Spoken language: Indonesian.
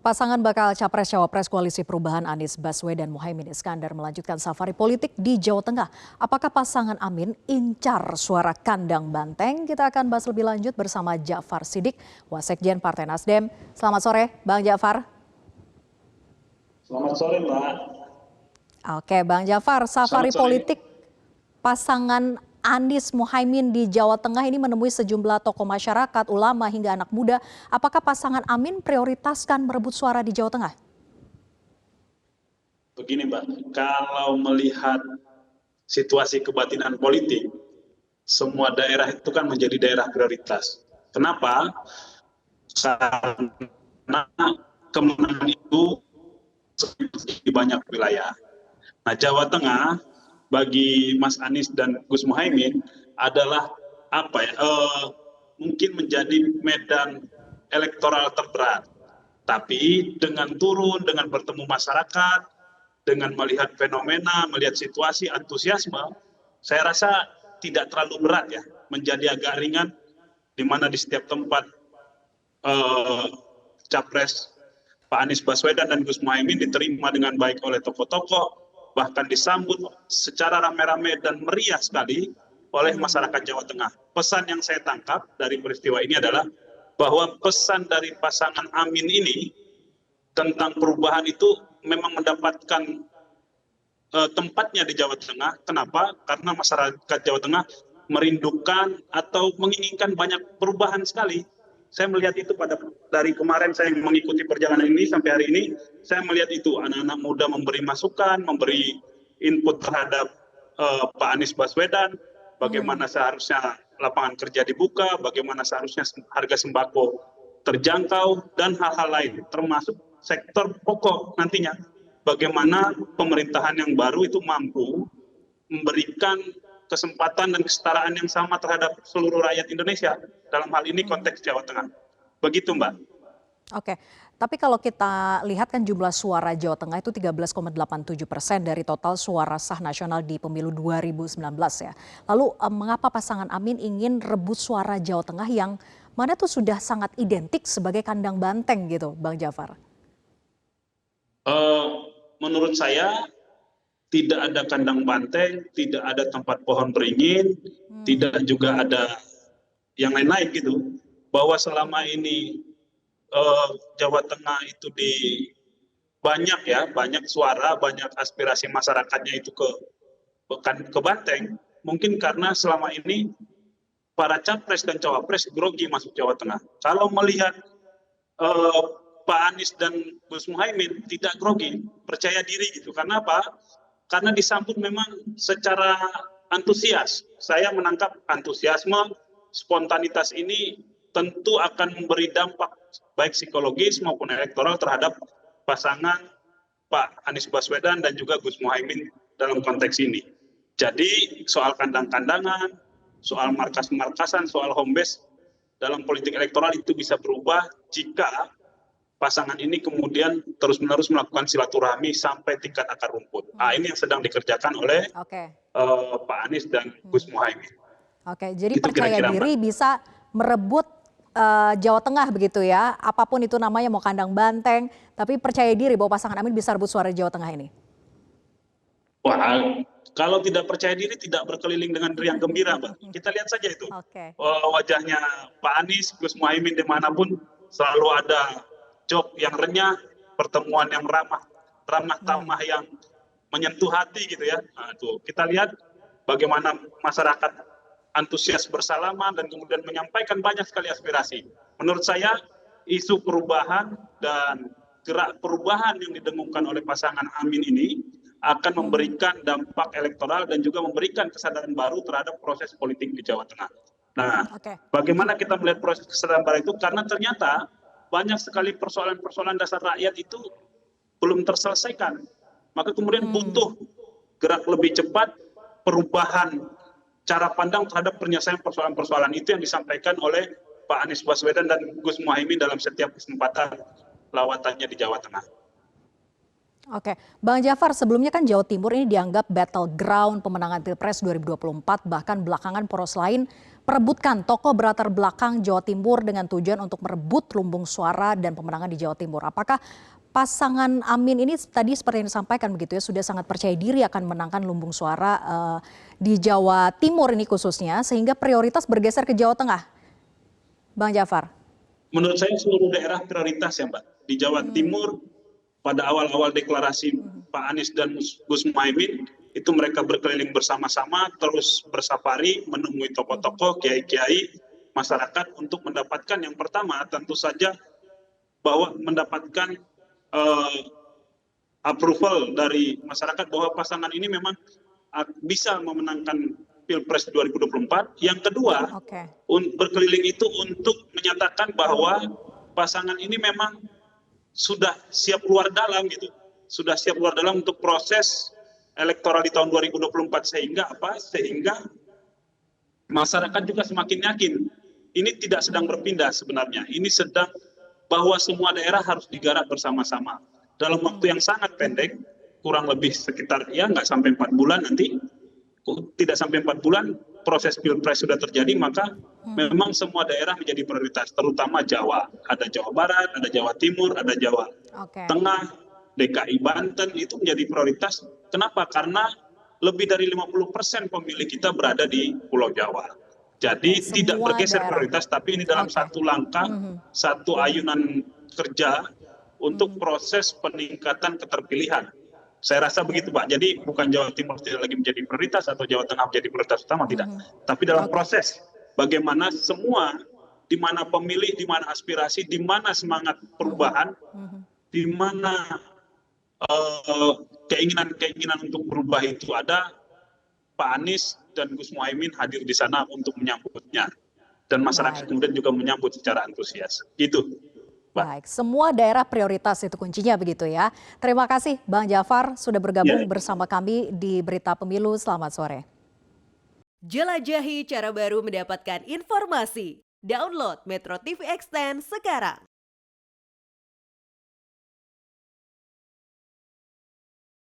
Pasangan bakal Capres-Cawapres Koalisi Perubahan Anies Baswedan dan Muhaimin Iskandar melanjutkan safari politik di Jawa Tengah. Apakah pasangan Amin incar suara kandang banteng? Kita akan bahas lebih lanjut bersama Ja'far Siddiq, Wasekjen Partai Nasdem. Selamat sore, Bang Ja'far. Selamat sore, Mbak. Oke, Bang Ja'far, safari politik pasangan Anies Muhaimin di Jawa Tengah ini menemui sejumlah tokoh masyarakat, ulama hingga anak muda. Apakah pasangan Amin prioritaskan merebut suara di Jawa Tengah? Begini, Mbak, kalau melihat situasi kebatinan politik, semua daerah itu kan menjadi daerah prioritas. Kenapa? Karena kemenangan itu di banyak wilayah. Nah, Jawa Tengah bagi Mas Anies dan Gus Muhaimin adalah mungkin menjadi medan elektoral terberat. Tapi dengan turun, dengan bertemu masyarakat, dengan melihat fenomena, melihat situasi, antusiasme, saya rasa tidak terlalu berat ya, menjadi agak ringan, di mana di setiap tempat Capres Pak Anies Baswedan dan Gus Muhaimin diterima dengan baik oleh tokoh-tokoh, bahkan disambut secara rame-rame dan meriah sekali oleh masyarakat Jawa Tengah. Pesan yang saya tangkap dari peristiwa ini adalah bahwa pesan dari pasangan Amin ini tentang perubahan itu memang mendapatkan tempatnya di Jawa Tengah. Kenapa? Karena masyarakat Jawa Tengah merindukan atau menginginkan banyak perubahan sekali. Saya melihat itu dari kemarin saya mengikuti perjalanan ini sampai hari ini, saya melihat itu anak-anak muda memberi masukan, memberi input terhadap Pak Anies Baswedan, bagaimana seharusnya lapangan kerja dibuka, bagaimana seharusnya harga sembako terjangkau, dan hal-hal lain, termasuk sektor pokok nantinya. Bagaimana pemerintahan yang baru itu mampu memberikan kesempatan dan kesetaraan yang sama terhadap seluruh rakyat Indonesia. Dalam hal ini konteks Jawa Tengah. Begitu, Mbak. Oke, tapi kalau kita lihat kan jumlah suara Jawa Tengah itu 13,87% dari total suara sah nasional di pemilu 2019 ya. Lalu mengapa pasangan Amin ingin rebut suara Jawa Tengah yang mana tuh sudah sangat identik sebagai kandang banteng gitu, Bang Ja'far? Menurut saya tidak ada kandang banteng, tidak ada tempat pohon beringin, tidak juga ada yang lain-lain gitu. Bahwa selama ini Jawa Tengah itu banyak suara, banyak aspirasi masyarakatnya itu ke Banteng. Mungkin karena selama ini para capres dan cawapres grogi masuk Jawa Tengah. Kalau melihat Pak Anies dan Gus Muhaimin tidak grogi, percaya diri gitu. Karena apa? Karena disambut memang secara antusias. Saya menangkap antusiasme, spontanitas ini tentu akan memberi dampak baik psikologis maupun elektoral terhadap pasangan Pak Anies Baswedan dan juga Gus Muhaimin dalam konteks ini. Jadi soal kandang-kandangan, soal markas-markasan, soal home base dalam politik elektoral itu bisa berubah jika pasangan ini kemudian terus-menerus melakukan silaturahmi sampai tingkat akar rumput. Ini yang sedang dikerjakan oleh Pak Anies dan Gus Muhaimin. Oke, jadi itu percaya diri bisa merebut Jawa Tengah begitu ya. Apapun itu namanya, mau kandang banteng, tapi percaya diri bahwa pasangan Amin bisa rebut suara Jawa Tengah ini. Wah, kalau tidak percaya diri tidak berkeliling dengan riang gembira, Mbak. Kita lihat saja itu. Wajahnya Pak Anies, Gus Muhaimin dimanapun selalu ada jok yang renyah, pertemuan yang ramah tamah yang menyentuh hati gitu ya. Nah, tuh kita lihat bagaimana masyarakat antusias bersalaman dan kemudian menyampaikan banyak sekali aspirasi. Menurut saya isu perubahan dan gerak perubahan yang didengungkan oleh pasangan Amin ini akan memberikan dampak elektoral dan juga memberikan kesadaran baru terhadap proses politik di Jawa Tengah. Nah, bagaimana kita melihat proses kesadaran baru itu? Karena ternyata banyak sekali persoalan-persoalan dasar rakyat itu belum terselesaikan. Maka kemudian butuh gerak lebih cepat, perubahan cara pandang terhadap penyelesaian persoalan-persoalan itu yang disampaikan oleh Pak Anies Baswedan dan Gus Muhaimin dalam setiap kesempatan lawatannya di Jawa Tengah. Oke, Bang Ja'far, sebelumnya kan Jawa Timur ini dianggap battleground pemenangan Pilpres 2024, bahkan belakangan poros lain perebutkan tokoh berlatar belakang Jawa Timur dengan tujuan untuk merebut lumbung suara dan pemenangan di Jawa Timur. Apakah pasangan Amin ini tadi seperti yang disampaikan begitu ya, sudah sangat percaya diri akan menangkan lumbung suara di Jawa Timur ini khususnya, sehingga prioritas bergeser ke Jawa Tengah, Bang Jafar? Menurut saya seluruh daerah prioritas ya Mbak. Di Jawa Timur pada awal-awal deklarasi Pak Anies dan Gus Muhaimin itu mereka berkeliling bersama-sama terus bersafari menemui tokoh-tokoh, kiai-kiai, masyarakat untuk mendapatkan yang pertama tentu saja bahwa mendapatkan approval dari masyarakat bahwa pasangan ini memang bisa memenangkan Pilpres 2024. Yang kedua, berkeliling itu untuk menyatakan bahwa pasangan ini memang sudah siap luar dalam gitu. Sudah siap luar dalam untuk proses elektoral di tahun 2024, sehingga apa? Sehingga masyarakat juga semakin yakin ini tidak sedang berpindah sebenarnya. Ini sedang bahwa semua daerah harus digarap bersama-sama dalam waktu yang sangat pendek, kurang lebih sekitar ya nggak sampai 4 bulan nanti, tidak sampai 4 bulan proses Pilpres sudah terjadi, maka memang semua daerah menjadi prioritas, terutama Jawa. Ada Jawa Barat, ada Jawa Timur, ada Jawa Tengah, DKI Banten itu menjadi prioritas. Kenapa? Karena lebih dari 50% pemilih kita berada di Pulau Jawa. Jadi tidak bergeser prioritas, tapi ini dalam satu langkah, satu ayunan kerja untuk proses peningkatan keterpilihan. Saya rasa begitu Pak. Jadi bukan Jawa Timur tidak lagi menjadi prioritas atau Jawa Tengah menjadi prioritas utama, tidak. Tapi dalam proses bagaimana semua, di mana pemilih, di mana aspirasi, di mana semangat perubahan, di mana keinginan untuk berubah itu ada, Pak Anies dan Gus Muhaimin hadir di sana untuk menyambutnya. Dan masyarakat kemudian juga menyambut secara antusias. Gitu. Baik, semua daerah prioritas itu kuncinya begitu ya. Terima kasih Bang Jafar sudah bergabung bersama kami di Berita Pemilu. Selamat sore. Jelajahi cara baru mendapatkan informasi. Download Metro TV Extend sekarang.